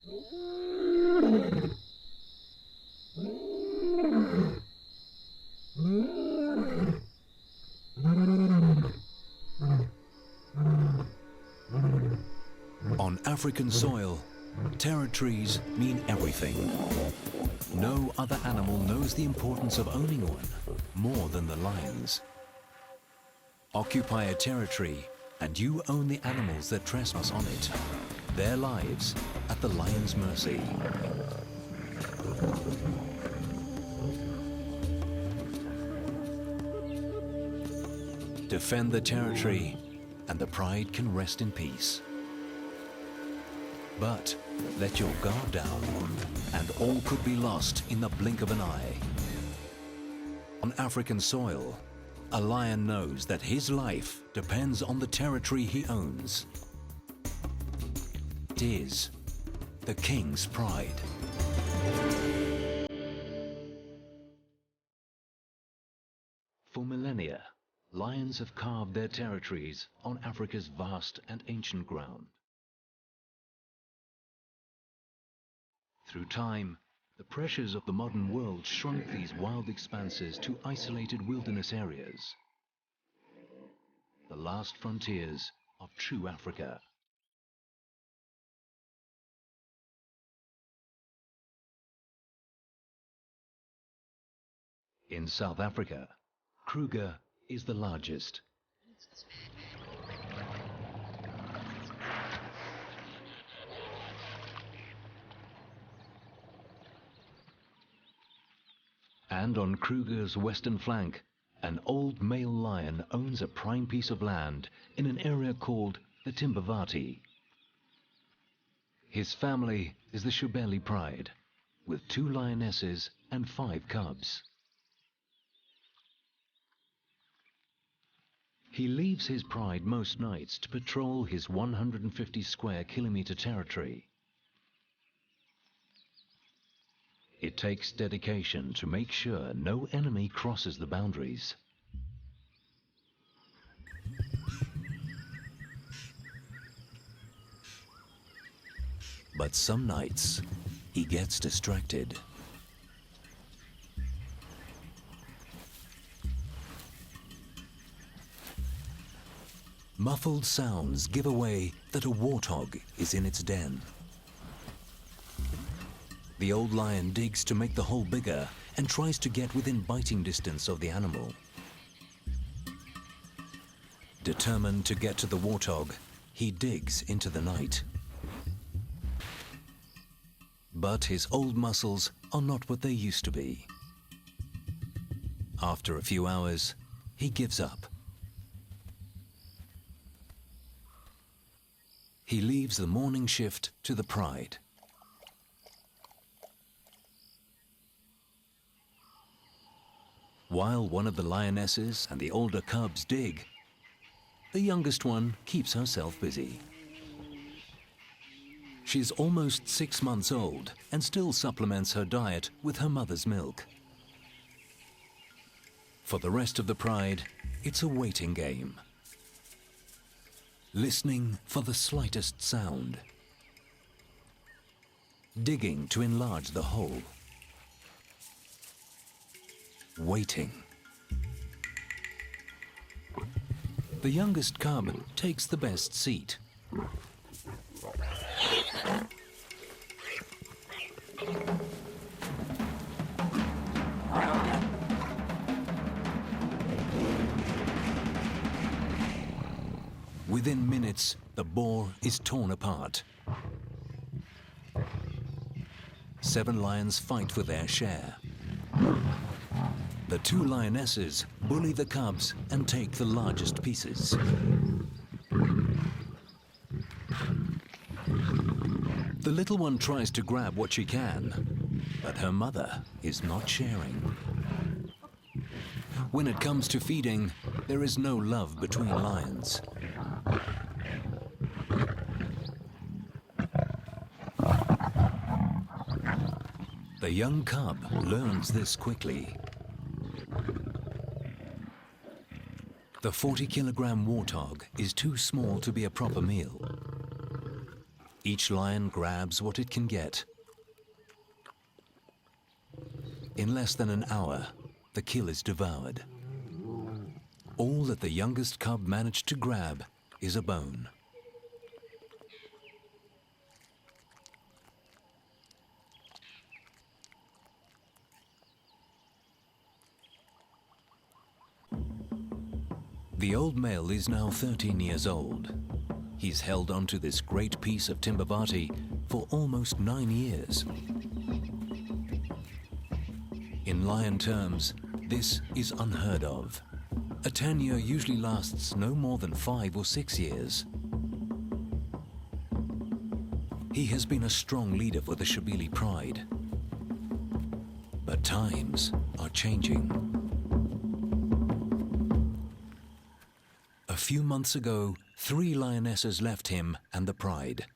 On African soil, territories mean everything. No other animal knows the importance of owning one more than the lions. Occupy a territory and you own the animals that trespass on it. Their lives at the lion's mercy. Defend the territory and the pride can rest in peace. But let your guard down and all could be lost in the blink of an eye. On African soil, a lion knows that his life depends on the territory he owns. It is the king's pride. For millennia, lions have carved their territories on Africa's vast and ancient ground. Through time, the pressures of the modern world shrunk these wild expanses to isolated wilderness areas, the last frontiers of true Africa. In South Africa, Kruger is the largest. And on Kruger's western flank, an old male lion owns a prime piece of land in an area called the Timbavati. His family is the Shubeli pride, with 2 lionesses and 5 cubs. He leaves his pride most nights to patrol his 150 square kilometer territory. It takes dedication to make sure no enemy crosses the boundaries. But some nights, he gets distracted. Muffled sounds give away that a warthog is in its den. The old lion digs to make the hole bigger and tries to get within biting distance of the animal. Determined to get to the warthog, he digs into the night. But his old muscles are not what they used to be. After a few hours, he gives up. He leaves the morning shift to the pride. While one of the lionesses and the older cubs dig, the youngest one keeps herself busy. She's almost 6 months old and still supplements her diet with her mother's milk. For the rest of the pride, it's a waiting game. Listening for the slightest sound. Digging to enlarge the hole. Waiting. The youngest cub takes the best seat. Within minutes, the boar is torn apart. 7 lions fight for their share. The 2 lionesses bully the cubs and take the largest pieces. The little one tries to grab what she can, but her mother is not sharing. When it comes to feeding, there is no love between lions. The young cub learns this quickly. The 40-kilogram warthog is too small to be a proper meal. Each lion grabs what it can get. In less than an hour, the kill is devoured. All that the youngest cub managed to grab is a bone. The old male is now 13 years old. He's held onto this great piece of Timbavati for almost 9 years. In lion terms, this is unheard of. A tenure usually lasts no more than 5 or 6 years. He has been a strong leader for the Shabili pride. But times are changing. A few months ago, 3 lionesses left him and the pride.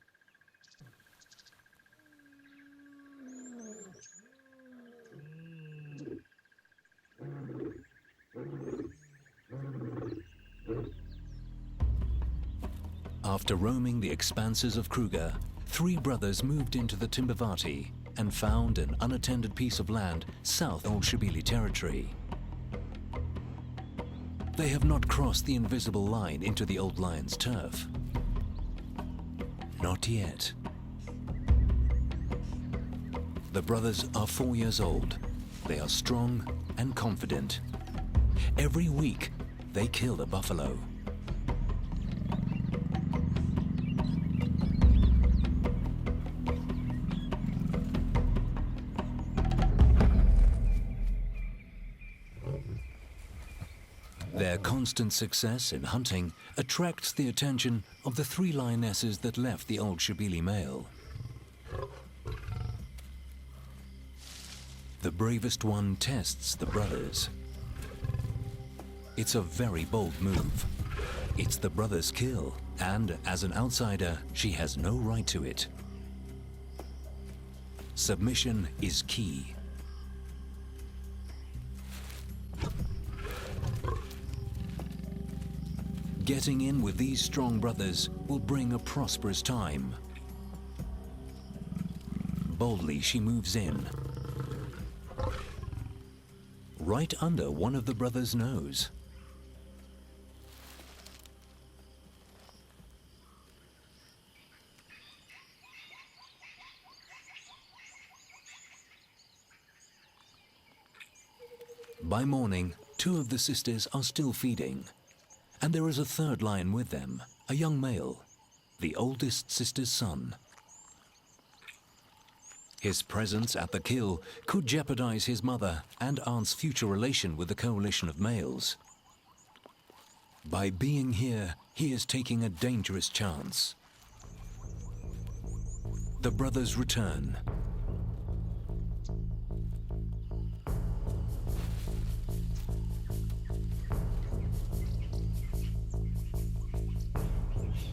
After roaming the expanses of Kruger, 3 brothers moved into the Timbavati and found an unattended piece of land south of Old Shabili territory. They have not crossed the invisible line into the old lion's turf. Not yet. The brothers are 4 years old. They are strong and confident. Every week, they kill a buffalo. Their constant success in hunting attracts the attention of the 3 lionesses that left the old Shabili male. The bravest one tests the brothers. It's a very bold move. It's the brother's kill, and as an outsider, she has no right to it. Submission is key. Getting in with these strong brothers will bring a prosperous time. Boldly she moves in, right under one of the brothers' nose. By morning, 2 of the sisters are still feeding. And there is a 3rd lion with them, a young male, the oldest sister's son. His presence at the kill could jeopardize his mother and aunt's future relation with the coalition of males. By being here, he is taking a dangerous chance. The brothers return.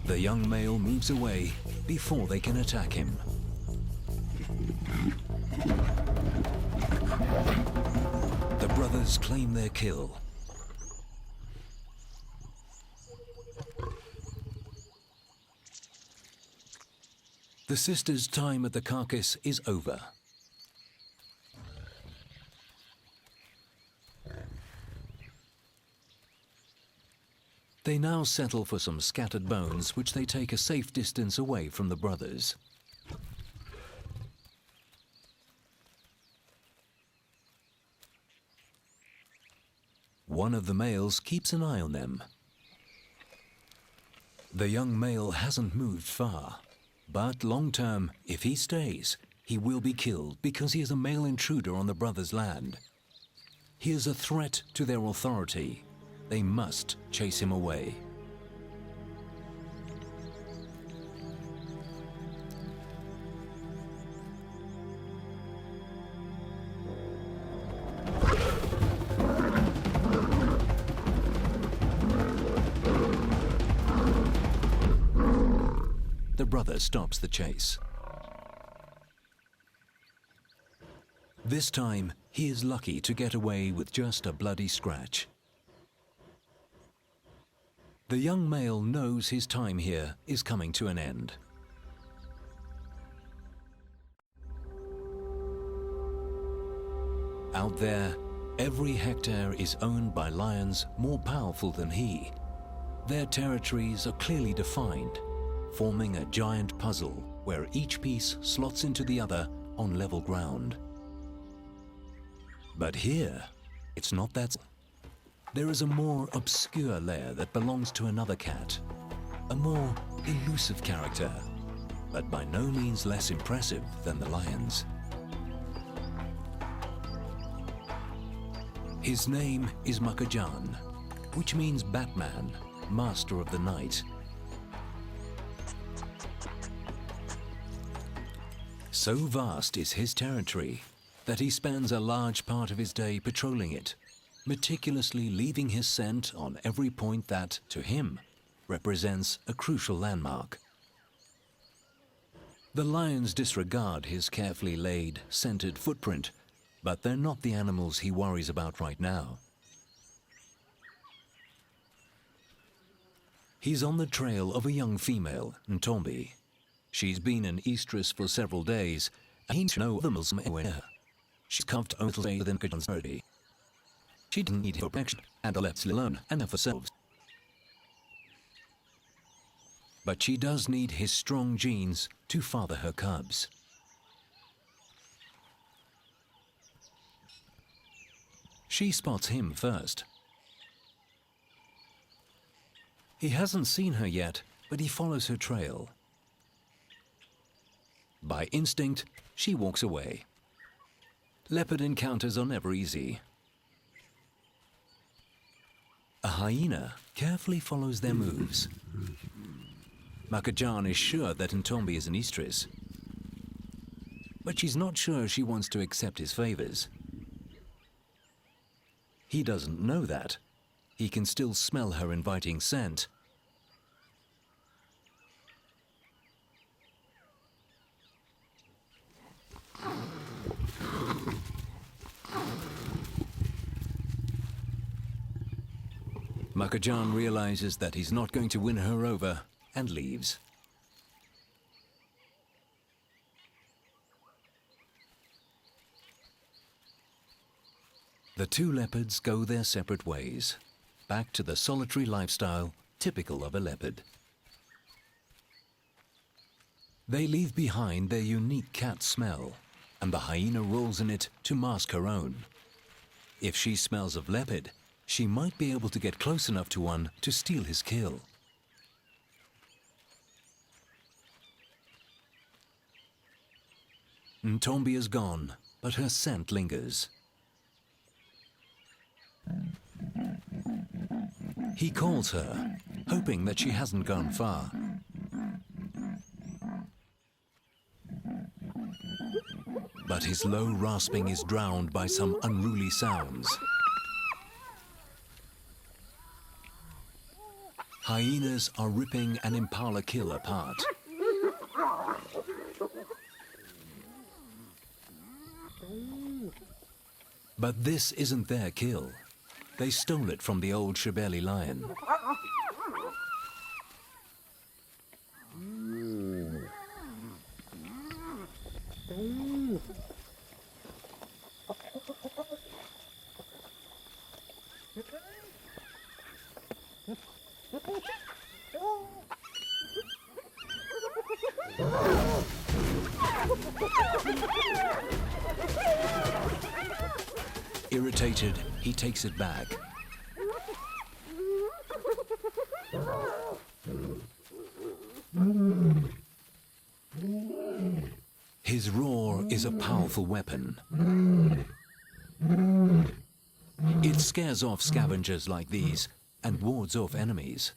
The young male moves away before they can attack him. The brothers claim their kill. The sisters' time at the carcass is over. They now settle for some scattered bones, which they take a safe distance away from the brothers. One of the males keeps an eye on them. The young male hasn't moved far, but long term, if he stays, he will be killed because he is a male intruder on the brothers' land. He is a threat to their authority. They must chase him away. The brother stops the chase. This time, he is lucky to get away with just a bloody scratch. The young male knows his time here is coming to an end. Out there, every hectare is owned by lions more powerful than he. Their territories are clearly defined, forming a giant puzzle where each piece slots into the other on level ground. But here, it's not that. There is a more obscure lair that belongs to another cat, a more elusive character, but by no means less impressive than the lions. His name is Makajan, which means Batman, Master of the Night. So vast is his territory that he spends a large part of his day patrolling it, meticulously leaving his scent on every point that, to him, represents a crucial landmark. The lions disregard his carefully laid, scented footprint, but they're not the animals he worries about right now. He's on the trail of a young female, Ntombi. She's been in estrus for several days, and he knows the Muslim anywhere. She's carved a little later than Kajan's already. She didn't need her protection, and left alone and of herself. But she does need his strong genes to father her cubs. She spots him first. He hasn't seen her yet, but he follows her trail. By instinct, she walks away. Leopard encounters are never easy. A hyena carefully follows their moves. Makajan is sure that Ntombi is an estrus, but she's not sure she wants to accept his favors. He doesn't know that. He can still smell her inviting scent. Makajan realizes that he's not going to win her over and leaves. The two leopards go their separate ways, back to the solitary lifestyle typical of a leopard. They leave behind their unique cat smell, and the hyena rolls in it to mask her own. If she smells of leopard, she might be able to get close enough to one to steal his kill. Ntombi is gone, but her scent lingers. He calls her, hoping that she hasn't gone far. But his low rasping is drowned by some unruly sounds. Hyenas are ripping an impala kill apart. But this isn't their kill. They stole it from the old Shibeli lion. Irritated, he takes it back. His roar is a powerful weapon. It scares off scavengers like these and wards off enemies.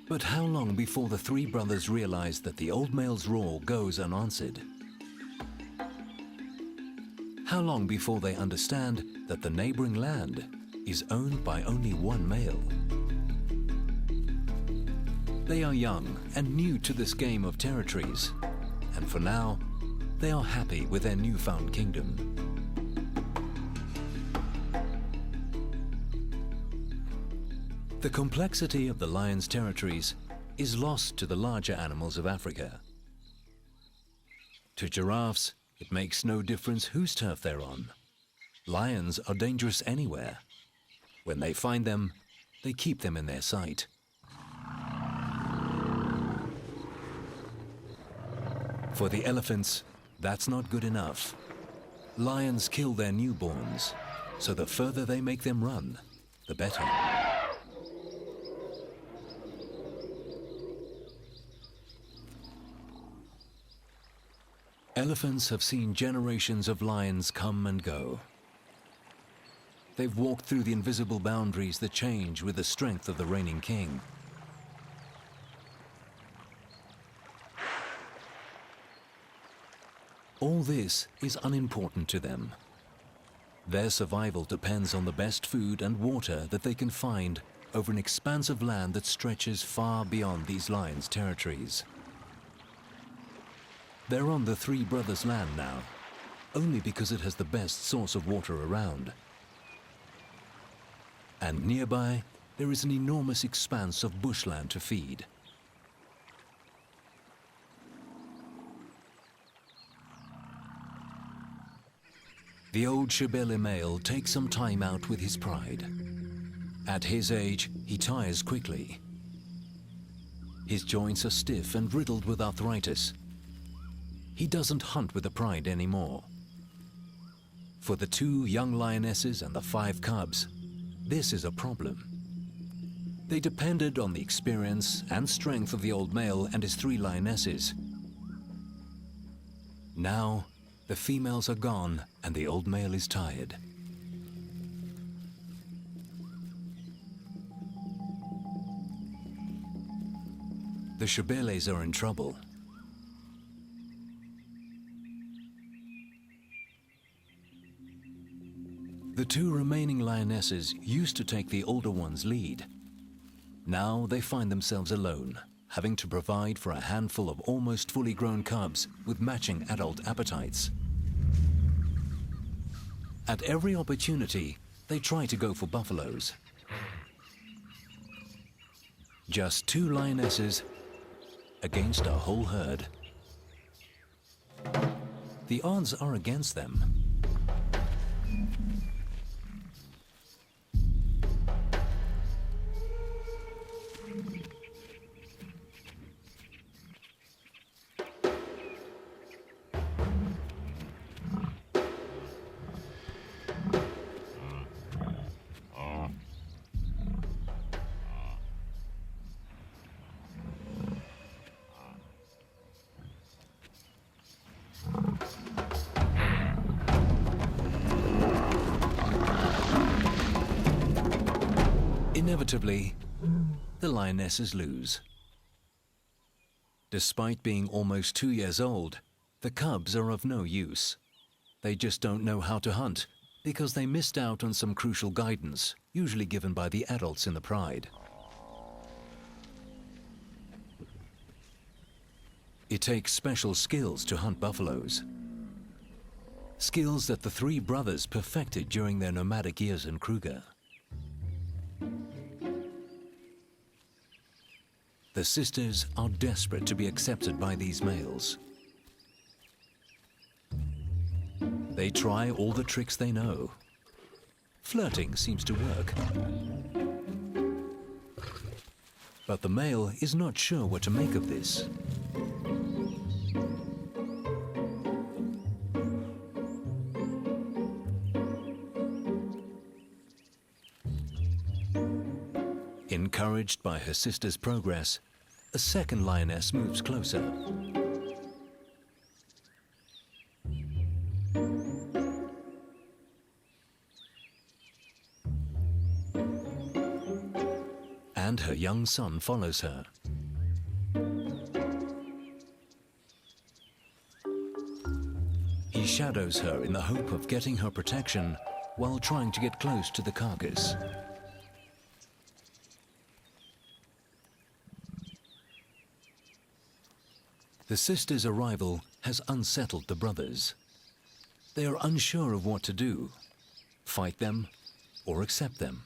But how long before the three brothers realize that the old male's roar goes unanswered? How long before they understand that the neighboring land is owned by only one male? They are young and new to this game of territories, and for now, they are happy with their newfound kingdom. The complexity of the lion's territories is lost to the larger animals of Africa. To giraffes, it makes no difference whose turf they're on. Lions are dangerous anywhere. When they find them, they keep them in their sight. For the elephants, that's not good enough. Lions kill their newborns, so the further they make them run, the better. Elephants have seen generations of lions come and go. They've walked through the invisible boundaries that change with the strength of the reigning king. All this is unimportant to them. Their survival depends on the best food and water that they can find over an expanse of land that stretches far beyond these lions' territories. They're on the Three Brothers' land now, only because it has the best source of water around. And nearby, there is an enormous expanse of bushland to feed. The old Shibele male takes some time out with his pride. At his age, he tires quickly. His joints are stiff and riddled with arthritis. He doesn't hunt with the pride anymore. For the 2 young lionesses and the 5 cubs, this is a problem. They depended on the experience and strength of the old male and his 3 lionesses. Now, the females are gone and the old male is tired. The Shibeles are in trouble. The 2 remaining lionesses used to take the older one's lead. Now they find themselves alone, having to provide for a handful of almost fully grown cubs with matching adult appetites. At every opportunity, they try to go for buffaloes. Just 2 lionesses against a whole herd. The odds are against them. Inevitably, the lionesses lose. Despite being almost 2 years old, the cubs are of no use. They just don't know how to hunt because they missed out on some crucial guidance, usually given by the adults in the pride. It takes special skills to hunt buffaloes. Skills that the 3 brothers perfected during their nomadic years in Kruger. The sisters are desperate to be accepted by these males. They try all the tricks they know. Flirting seems to work. But the male is not sure what to make of this. Encouraged by her sister's progress, a second lioness moves closer. And her young son follows her. He shadows her in the hope of getting her protection while trying to get close to the carcass. The sisters' arrival has unsettled the brothers. They are unsure of what to do, fight them or accept them.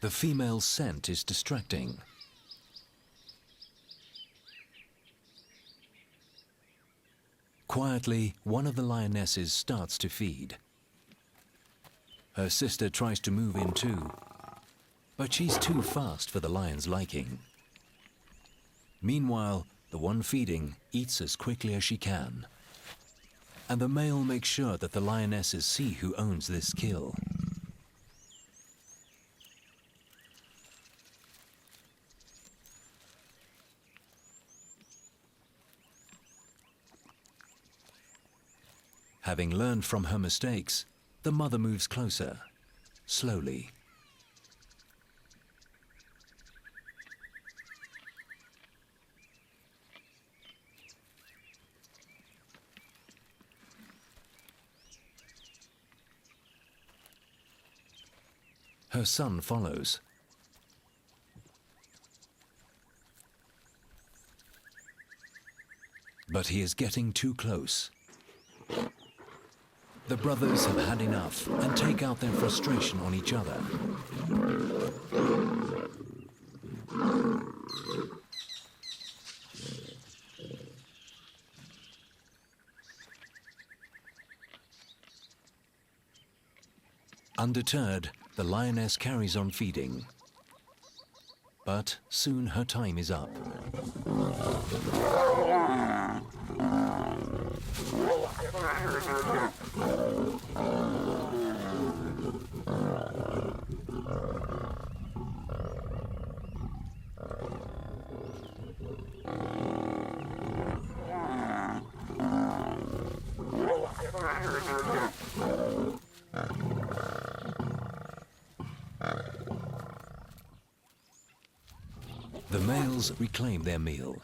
The female scent is distracting. Quietly, one of the lionesses starts to feed. Her sister tries to move in too, but she's too fast for the lion's liking. Meanwhile, the one feeding eats as quickly as she can. And the male makes sure that the lionesses see who owns this kill. Having learned from her mistakes, the mother moves closer, slowly. Her son follows. But he is getting too close. The brothers have had enough and take out their frustration on each other. Undeterred, the lioness carries on feeding. But soon her time is up. The males reclaim their meal.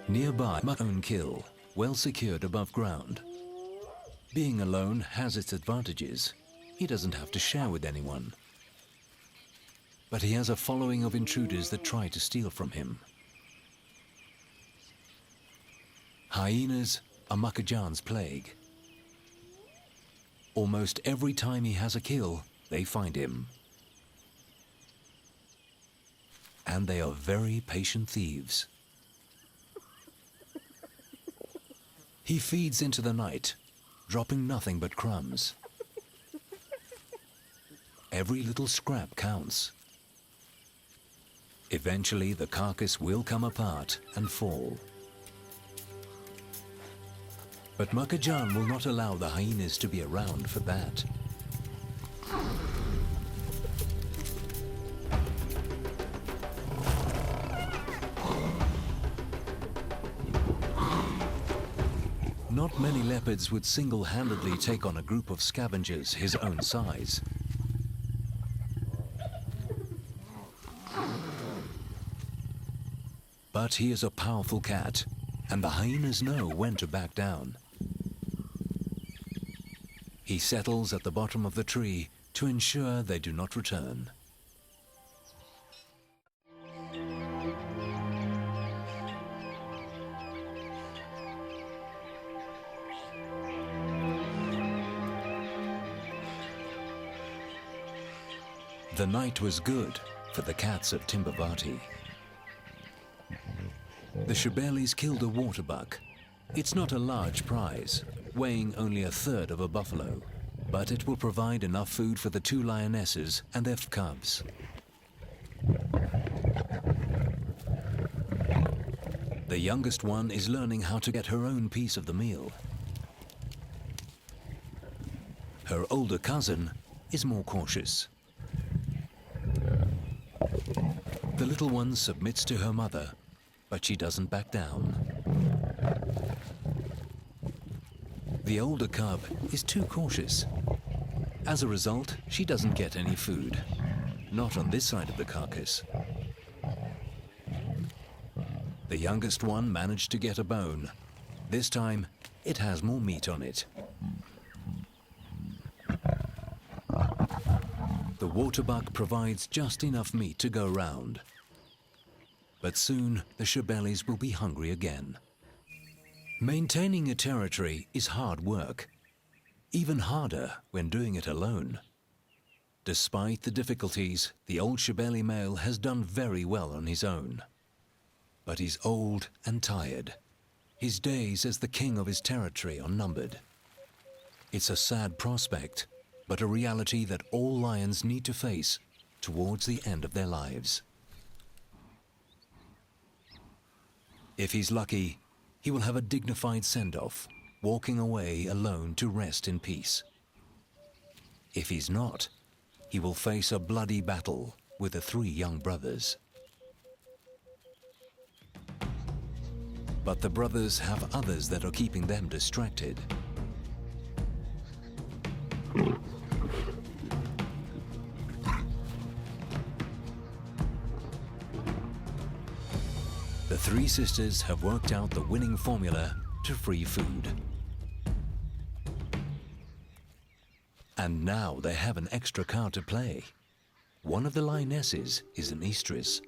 Nearby, my own kill, well secured above ground. Being alone has its advantages. He doesn't have to share with anyone. But he has a following of intruders that try to steal from him. Hyenas are Makajan's plague. Almost every time he has a kill, they find him. And they are very patient thieves. He feeds into the night, dropping nothing but crumbs. Every little scrap counts. Eventually, the carcass will come apart and fall. But Makajan will not allow the hyenas to be around for that. Not many leopards would single-handedly take on a group of scavengers his own size. But he is a powerful cat, and the hyenas know when to back down. He settles at the bottom of the tree to ensure they do not return. The night was good for the cats of Timbavati. The Shebelis killed a waterbuck. It's not a large prize, weighing only a third of a buffalo, but it will provide enough food for the two lionesses and their cubs. The youngest one is learning how to get her own piece of the meal. Her older cousin is more cautious. The little one submits to her mother, but she doesn't back down. The older cub is too cautious. As a result, she doesn't get any food. Not on this side of the carcass. The youngest one managed to get a bone. This time, it has more meat on it. The waterbuck provides just enough meat to go round. But soon, the Shebelis will be hungry again. Maintaining a territory is hard work, even harder when doing it alone. Despite the difficulties, the old Shibeli male has done very well on his own. But he's old and tired. His days as the king of his territory are numbered. It's a sad prospect, but a reality that all lions need to face towards the end of their lives. If he's lucky, he will have a dignified send-off, walking away alone to rest in peace. If he's not, he will face a bloody battle with the 3 young brothers. But the brothers have others that are keeping them distracted. The 3 sisters have worked out the winning formula to free food. And now they have an extra card to play. One of the lionesses is an estrus.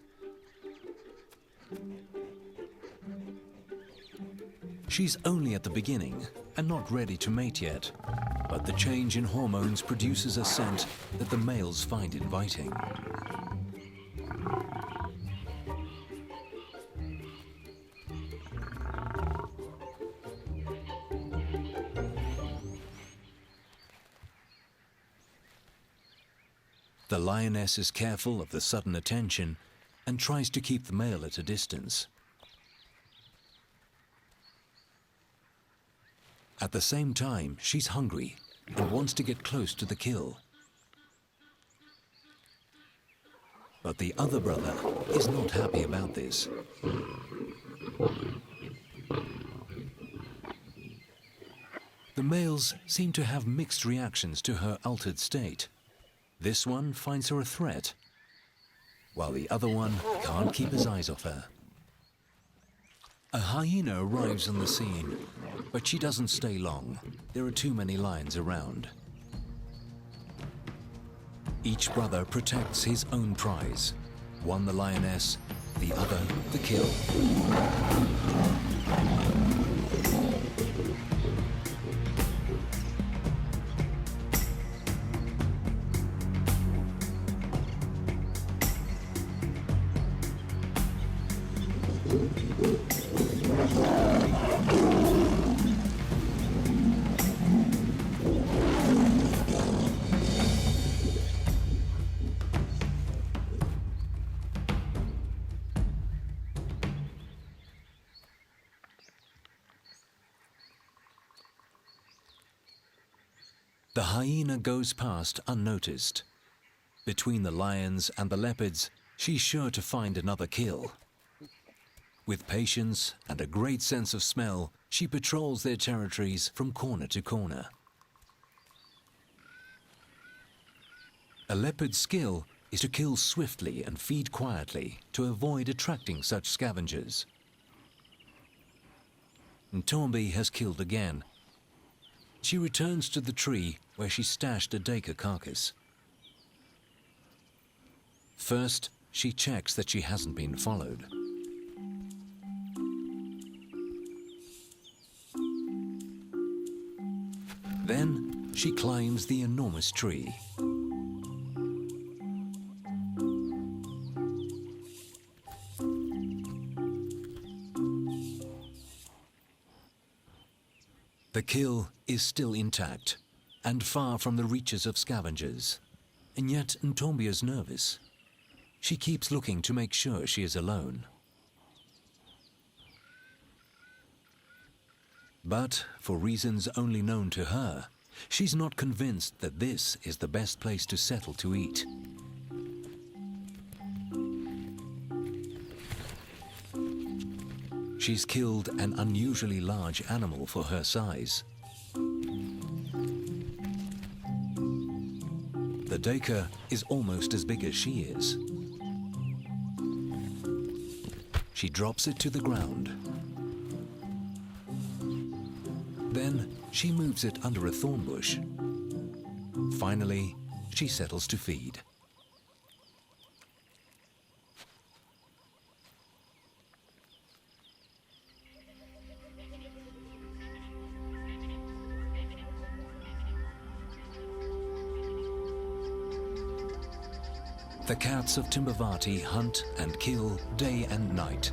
She's only at the beginning and not ready to mate yet, but the change in hormones produces a scent that the males find inviting. The lioness is careful of the sudden attention and tries to keep the male at a distance. At the same time, she's hungry and wants to get close to the kill. But the other brother is not happy about this. The males seem to have mixed reactions to her altered state. This one finds her a threat, while the other one can't keep his eyes off her. A hyena arrives on the scene, but she doesn't stay long. There are too many lions around. Each brother protects his own prize. One the lioness, the other the kill. The hyena goes past unnoticed. Between the lions and the leopards, she's sure to find another kill. With patience and a great sense of smell, she patrols their territories from corner to corner. A leopard's skill is to kill swiftly and feed quietly to avoid attracting such scavengers. Ntombi has killed again. She returns to the tree where she stashed a Dacre carcass. First, she checks that she hasn't been followed. Then, she climbs the enormous tree. The kill is still intact and far from the reaches of scavengers. And yet Ntombi is nervous. She keeps looking to make sure she is alone. But, for reasons only known to her, she's not convinced that this is the best place to settle to eat. She's killed an unusually large animal for her size. The Dacre is almost as big as she is. She drops it to the ground. Then she moves it under a thorn bush. Finally, she settles to feed. The cats of Timbavati hunt and kill day and night.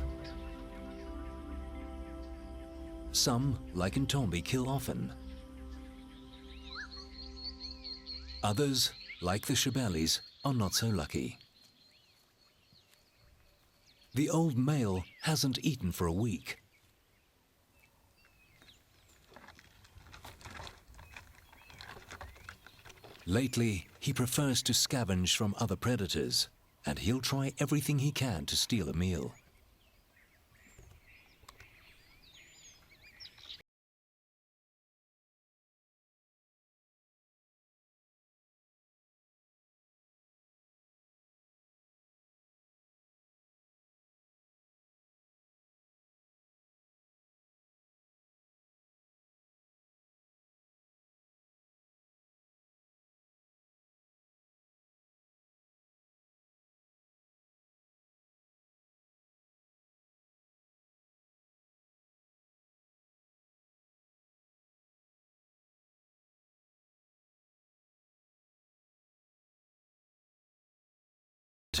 Some, like in Tombi, kill often. Others, like the Shibelis, are not so lucky. The old male hasn't eaten for a week. Lately, he prefers to scavenge from other predators, and he'll try everything he can to steal a meal.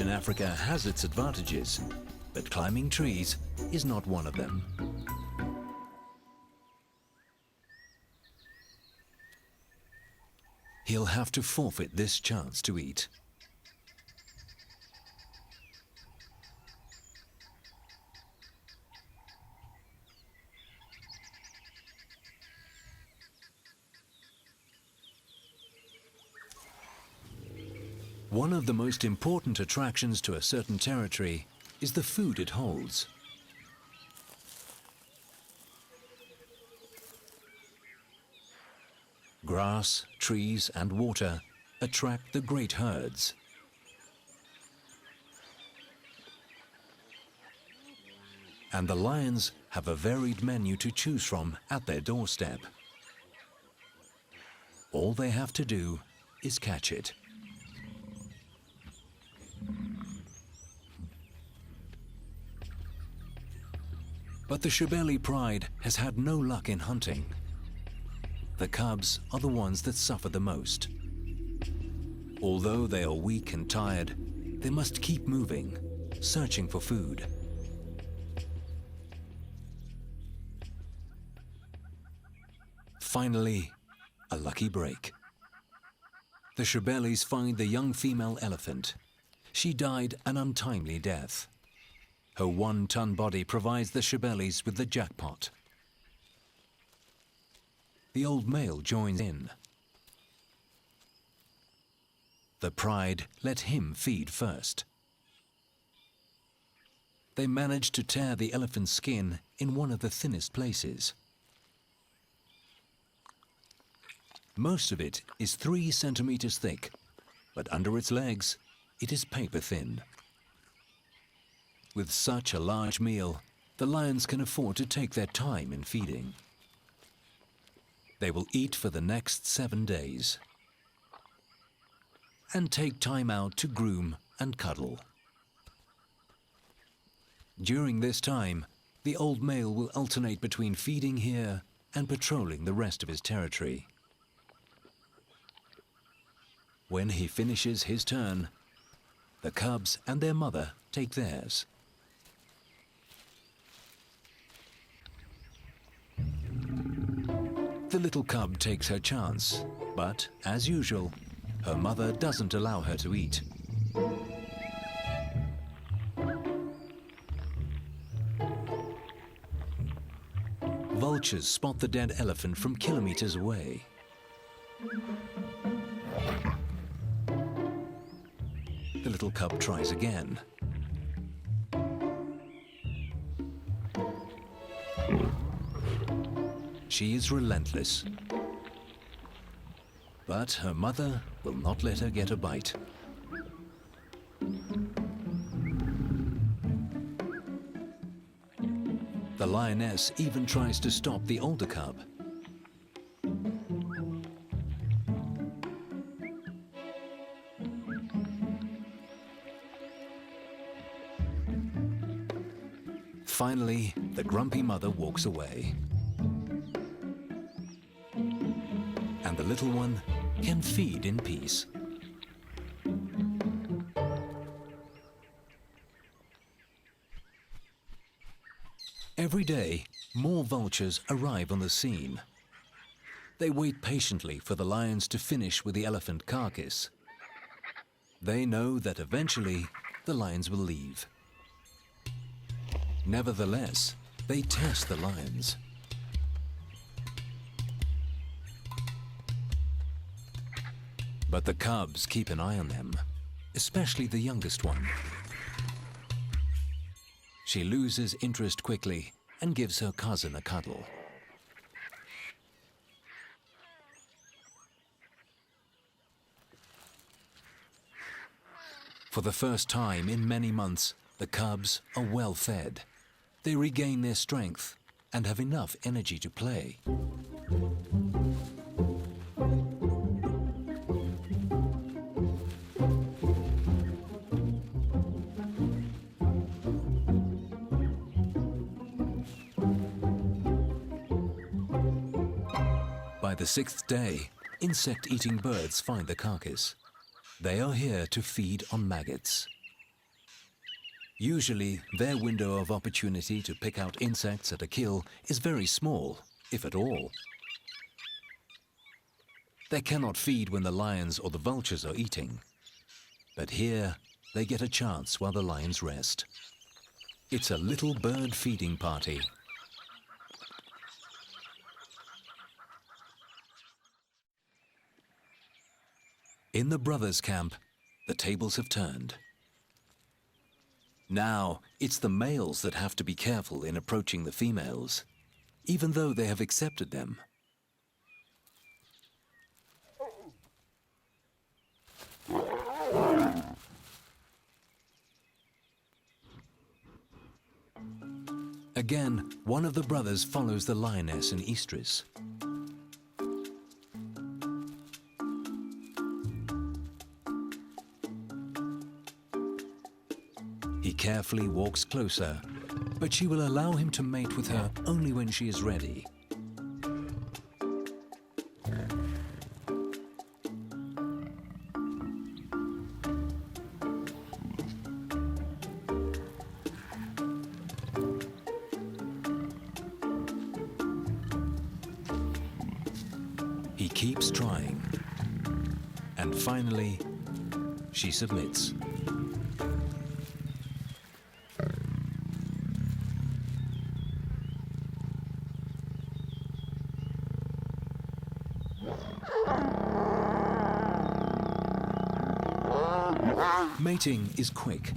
In Africa has its advantages, but climbing trees is not one of them. He'll have to forfeit this chance to eat. One of the most important attractions to a certain territory is the food it holds. Grass, trees, and water attract the great herds. And the lions have a varied menu to choose from at their doorstep. All they have to do is catch it. But the Shibeli pride has had no luck in hunting. The cubs are the ones that suffer the most. Although they are weak and tired, they must keep moving, searching for food. Finally, a lucky break. The Shibelis find the young female elephant. She died an untimely death. Her 1-ton body provides the Shibelis with the jackpot. The old male joins in. The pride let him feed first. They manage to tear the elephant's skin in one of the thinnest places. Most of it is 3 centimeters thick, but under its legs, it is paper thin. With such a large meal, the lions can afford to take their time in feeding. They will eat for the next 7 days and take time out to groom and cuddle. During this time, the old male will alternate between feeding here and patrolling the rest of his territory. When he finishes his turn, the cubs and their mother take theirs. The little cub takes her chance, but, as usual, her mother doesn't allow her to eat. Vultures spot the dead elephant from kilometers away. The little cub tries again. She is relentless. But her mother will not let her get a bite. The lioness even tries to stop the older cub. Finally, the grumpy mother walks away. And the little one can feed in peace. Every day, more vultures arrive on the scene. They wait patiently for the lions to finish with the elephant carcass. They know that eventually the lions will leave. Nevertheless, they test the lions. But the cubs keep an eye on them, especially the youngest one. She loses interest quickly and gives her cousin a cuddle. For the first time in many months, the cubs are well fed. They regain their strength and have enough energy to play. By the sixth day, insect-eating birds find the carcass. They are here to feed on maggots. Usually, their window of opportunity to pick out insects at a kill is very small, if at all. They cannot feed when the lions or the vultures are eating. But here, they get a chance while the lions rest. It's a little bird feeding party. In the brothers' camp, the tables have turned. Now, it's the males that have to be careful in approaching the females, even though they have accepted them. Again, one of the brothers follows the lioness and estrus. He carefully walks closer, but she will allow him to mate with her only when she is ready. He keeps trying, and finally, she submits. Mating is quick.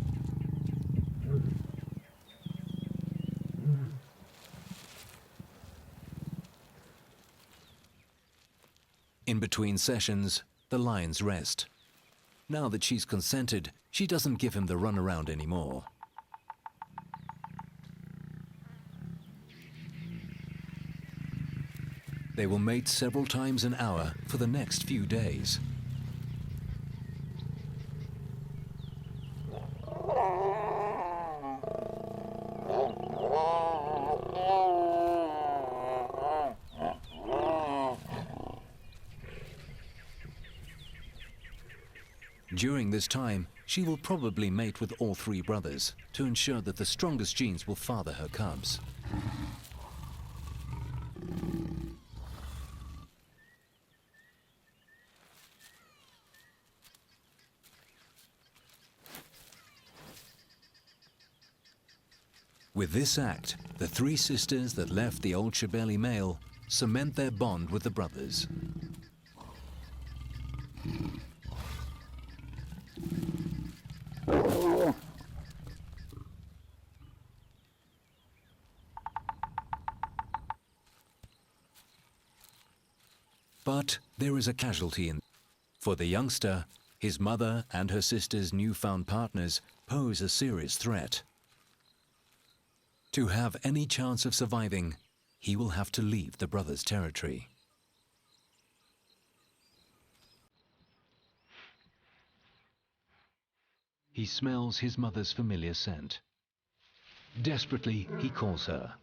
In between sessions, the lions rest. Now that she's consented, she doesn't give him the runaround anymore. They will mate several times an hour for the next few days. During this time, she will probably mate with all three brothers to ensure that the strongest genes will father her cubs. With this act, the three sisters that left the old Shibeli male cement their bond with the brothers. But there is a casualty for the youngster. His mother and her sister's newfound partners pose a serious threat. To have any chance of surviving, he will have to leave the brothers' territory. He smells his mother's familiar scent. Desperately, he calls her.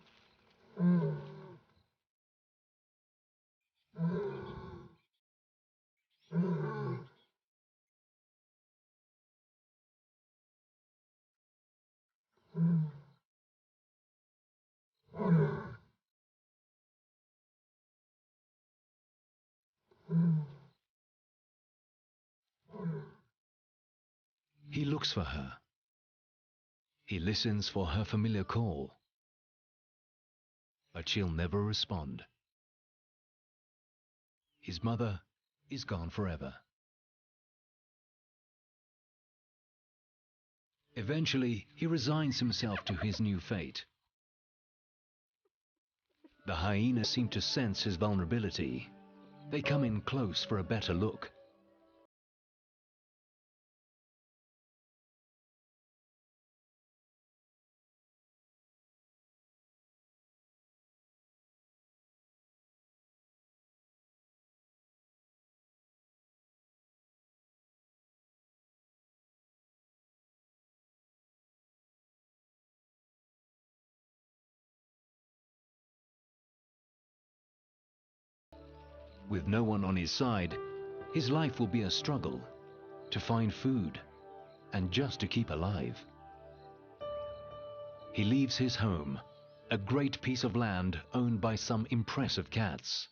He looks for her. He listens for her familiar call, but she'll never respond. His mother is gone forever. Eventually, he resigns himself to his new fate. The hyenas seem to sense his vulnerability. They come in close for a better look. With no one on his side, his life will be a struggle to find food and just to keep alive. He leaves his home, a great piece of land owned by some impressive cats.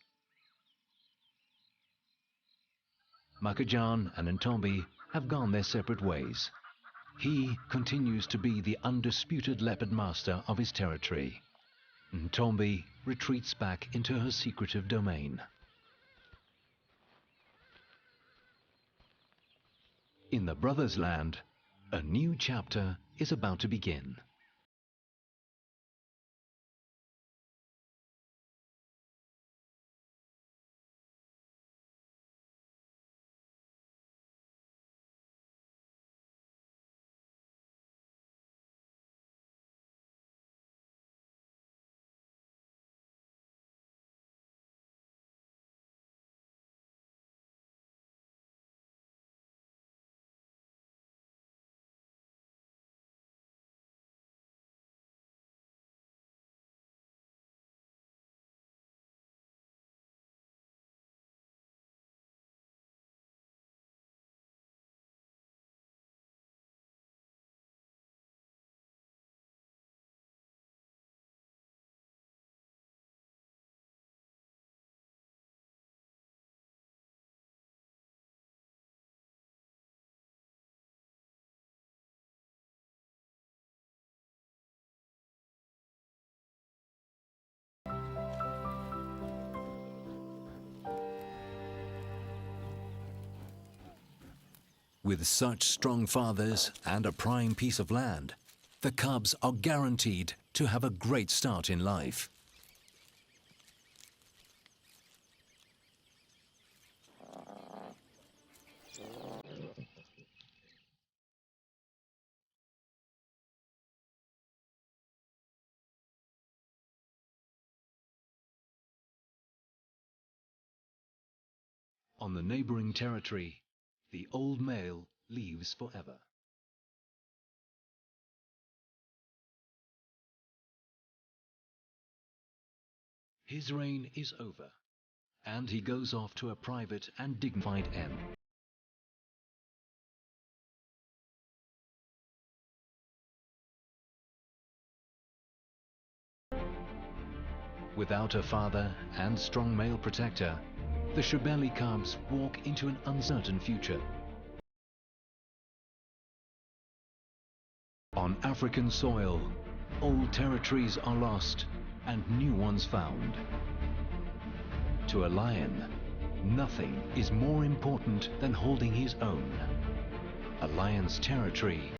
Makajan and Ntombi have gone their separate ways. He continues to be the undisputed leopard master of his territory. Ntombi retreats back into her secretive domain. In the brothers' land, a new chapter is about to begin. With such strong fathers and a prime piece of land, the cubs are guaranteed to have a great start in life. On the neighboring territory, the old male leaves forever. His reign is over, and he goes off to a private and dignified end. Without a father and strong male protector, the Shebeli cubs walk into an uncertain future. On African soil, old territories are lost and new ones found. To a lion, nothing is more important than holding his own. A lion's territory